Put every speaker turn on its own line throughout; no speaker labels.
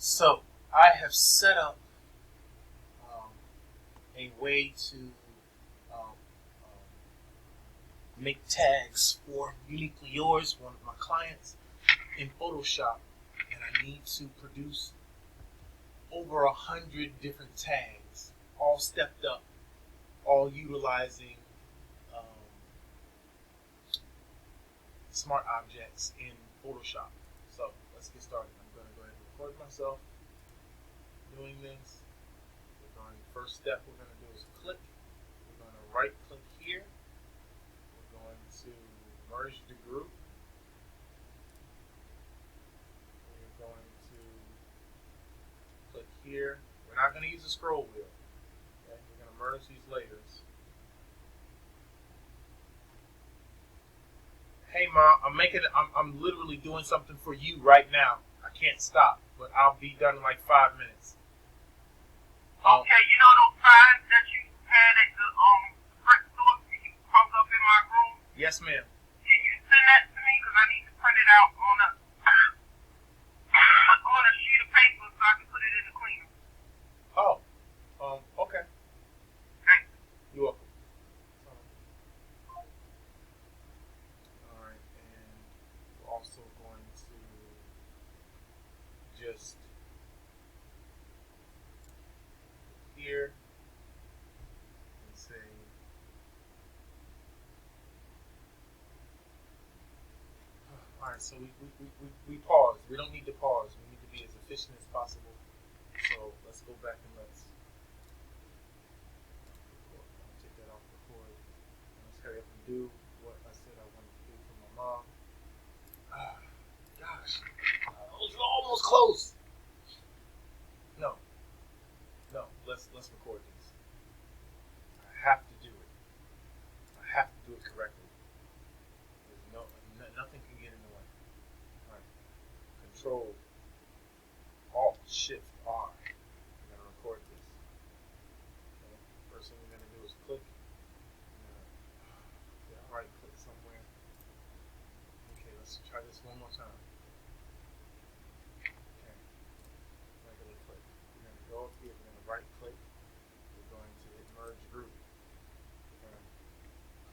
So I have set up a way to make tags for Uniquely Yours, one of my clients, in Photoshop, and I need to produce over 100 different tags, all stepped up, all utilizing smart objects in Photoshop. So let's get started. I'm going to go ahead and record myself doing this. First step we're going to do is click. We're going to right click here. We're going to merge the group. We're going to click here. We're not going to use the scroll wheel. Okay? We're going to merge these layers. Hey Ma, I'm literally doing something for you right now. I can't stop, but I'll be done in like 5 minutes.
Okay, you know those signs that you had at the print store you hung up in my room?
Yes, ma'am.
Can you send that to me? Because I need to print it out on a sheet of paper so I can put it in the cleaner.
Oh, okay.
Thanks.
You're welcome. All right, and we're also going to just here and say all right, so we pause. We don't need to pause. We need to be as efficient as possible. So let's go back and let's take that off record. Let's hurry up and do what I said I wanted to do for my mom. Gosh, I was almost close. No, let's record this. I have to do it. I have to do it correctly. There's nothing can get in the way. All right. Control Alt Shift R. I'm gonna record this. Okay. First thing we're gonna do is click. Right click somewhere. Okay, let's try this one more time. Okay. Regular click. We're gonna go up here. We're gonna right click. We're going to hit merge group. We're gonna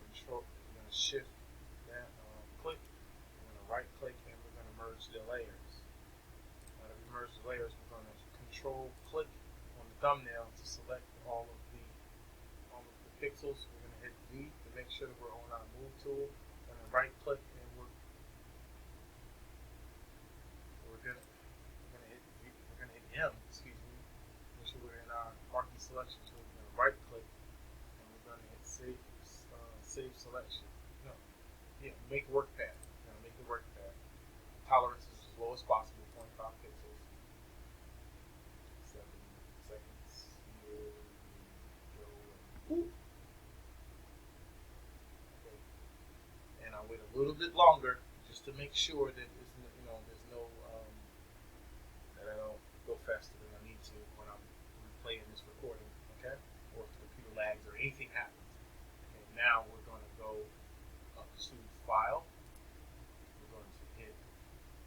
control. We're gonna shift that click. We're gonna right click and we're gonna merge the layers. Now that we merge the layers, we're gonna control click on the thumbnail to select all of the pixels. We're gonna hit V to make sure that we're on our move tool. We're gonna right click and we're gonna hit V, we're gonna hit M. Excuse me. Make sure we're in our marquee selection tool. We're gonna right click and we're gonna hit save selection. No, yeah, make work path. We're gonna make the work path. Tolerance is as low as possible, 25 pixels. 7 seconds. Here we go. Whoop. Okay. And I'll wait a little bit longer just to make sure that there's no that I don't go faster than I need to when I'm replaying this recording, okay? Or if the computer lags or anything happens. Okay, now we're going to go up to File. We're going to hit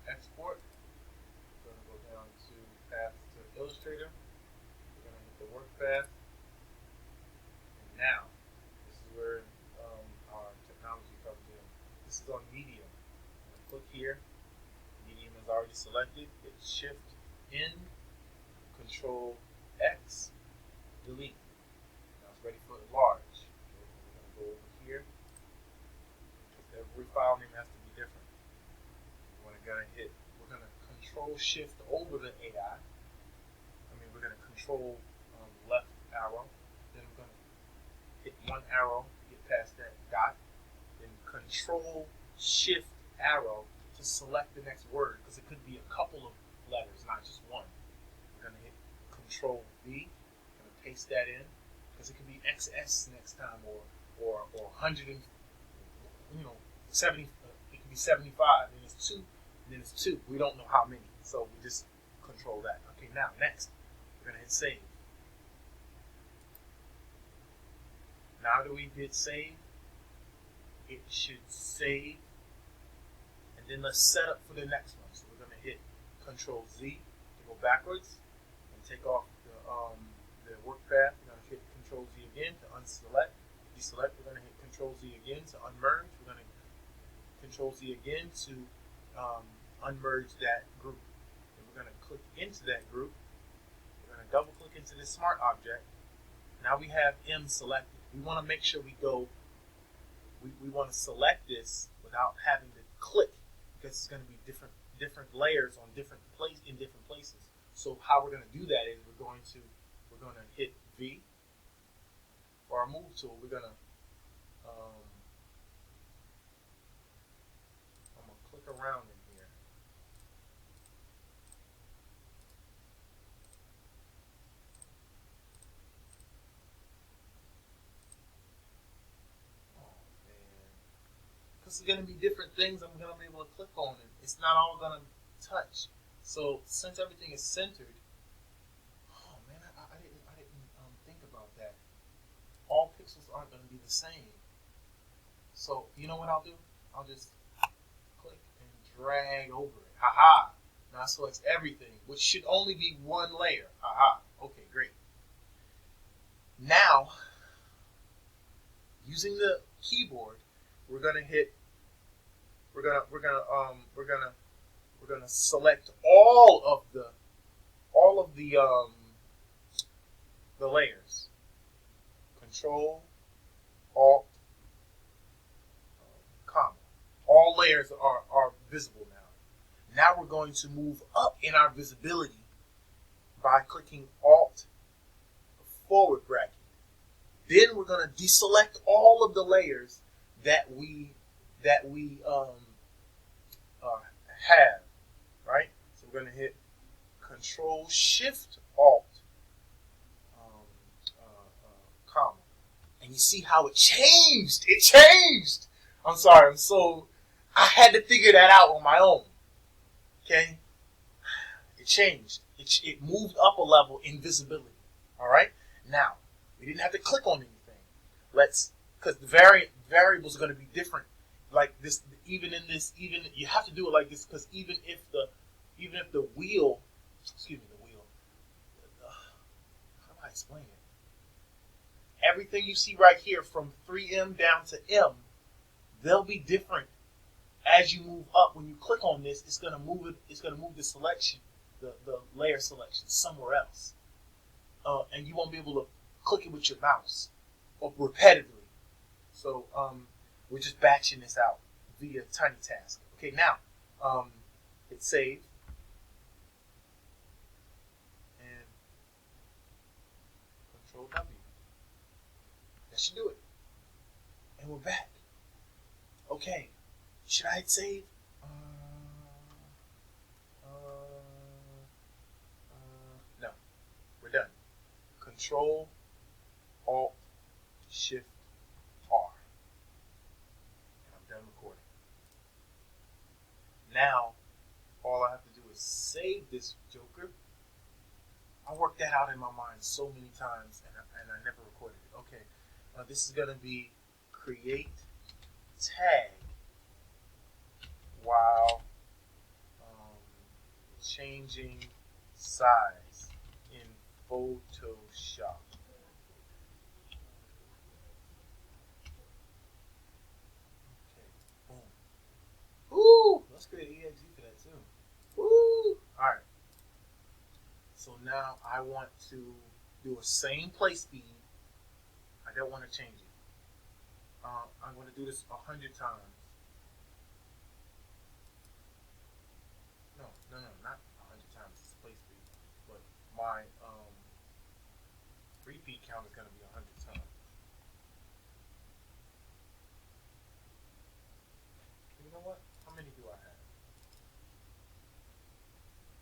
Export. We're going to go down to Path to Illustrator. We're going to hit the work path. And now, this is where our technology comes in. This is on Medium. I'm going to click here. Medium is already selected. Hit Shift N, Control X, delete. Now it's ready for large. Okay, we're going to go over here. Every file name has to be different. We're going to Control Shift over the AI. We're going to control left arrow. Then we're going to hit one arrow to get past that dot. Then Control Shift arrow to select the next word, because it could be a couple of letters, not just one. We're going to hit Control V. We're going to paste that in, because it could be XS next time, or 100 and 70. It could be 75. And it's 2. And then it's 2. We don't know how many, so we just control that. Okay, now next we're going to hit Save. Now that we hit Save, it should save. And then let's set up for the next one. So we're going to hit Control Z to go backwards and take off the work path. We're going to hit Control Z again to unselect. Deselect. We're going to hit Control Z again to unmerge. We're going to Control Z again to unmerge that group. And we're going to click into that group. We're going to double click into this smart object. Now we have M selected. We want to make sure we go. We want to select this without having to click, because it's going to be different layers on different places. So how we're going to do that is we're going to hit V for our move tool. We're going to I'm going to click around in here. Because there's going to be different things I'm going to be able to click on, and it's not all going to touch. So since everything is centered, oh man, I didn't think about that. All pixels aren't going to be the same. So you know what I'll do? I'll just click and drag over it. Haha! Now it selects everything, which should only be one layer. Haha! Okay, great. Now, using the keyboard, we're gonna select all of the layers. Control, Alt, comma. All layers are visible now. Now we're going to move up in our visibility by clicking Alt forward bracket. Then we're going to deselect all of the layers that we have, right? So we're going to hit Control Shift Alt comma, and you see how it changed. It changed. I'm sorry. I had to figure that out on my own. Okay, it changed. It moved up a level in visibility. All right. Now we didn't have to click on anything. Because the variables are going to be different. Like this, even you have to do it like this, because even if the wheel, how do I explain it? Everything you see right here from 3M down to M, they'll be different as you move up. When you click on this, it's going to move it. It's going to move the selection, the layer selection somewhere else, and you won't be able to click it with your mouse or repetitively. So we're just batching this out via TinyTask. Okay, now it's saved, and Control W. That should do it. And we're back. Okay, should I hit save? No, we're done. Control Alt Shift R. And I'm done recording. Now, all I have to do is save this joker. I worked that out in my mind so many times, and I never recorded it. Okay, this is going to be create tag while changing size in Photoshop. Ooh, let's create an EXE for that too. Ooh, all right. So now I want to do a same play speed. I don't want to change it. I'm going to do this 100 times. No, not 100 times. It's play speed, but my repeat count is going to be 100 times. You know what? How many do I have?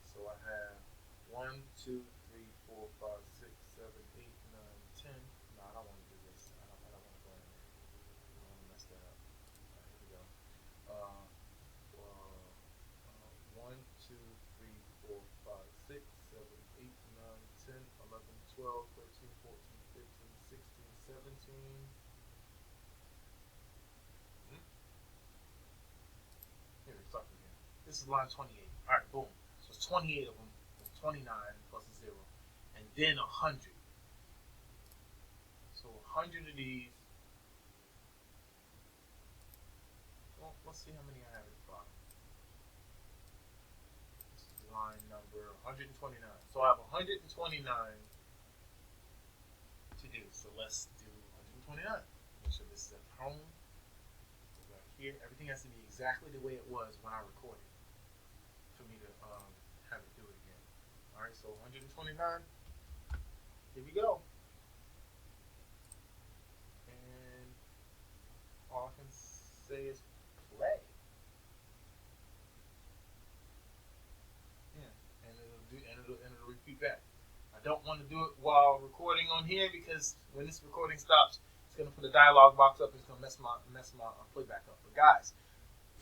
So I have 1, 2, 3, 4, 5, 6, 7, 8, 9, 10. No, I don't want to do this. I don't want to go in there. I don't want to mess that up. All right, here we go. 1, 2, 3, 4, 5, 6, 7, 8, 9, 10, 11, 12, 13, 14, 15, 16, 17. Here, let's start again. This is line 28. All right, boom. So it's 28 of them. 29 plus a 0, and then 100. So 100 of these. Well, let's see how many I have at the bottom. This is line number 129. So I have 129 to do. So let's do 129. Make sure this is at home. Right here, everything has to be exactly the way it was when I recorded for me to have it do it again. All right, so 129. Here we go. And all I can say is play. Yeah, and it'll repeat back. I don't want to do it while recording on here because when this recording stops, it's gonna put a dialog box up. It's gonna mess my playback up. But guys,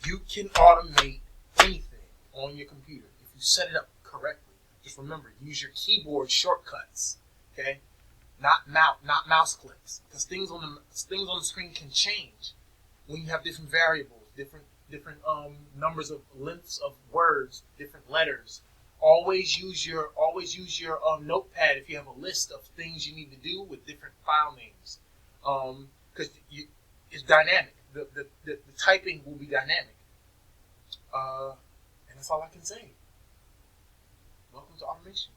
you can automate anything on your computer if you set it up correctly. Just remember, use your keyboard shortcuts. Okay, not mouse clicks, because things on the screen can change when you have different variables, different numbers of lengths of words, different letters. Always use your notepad if you have a list of things you need to do with different file names, because it's dynamic. The typing will be dynamic, and that's all I can say. Welcome to automation.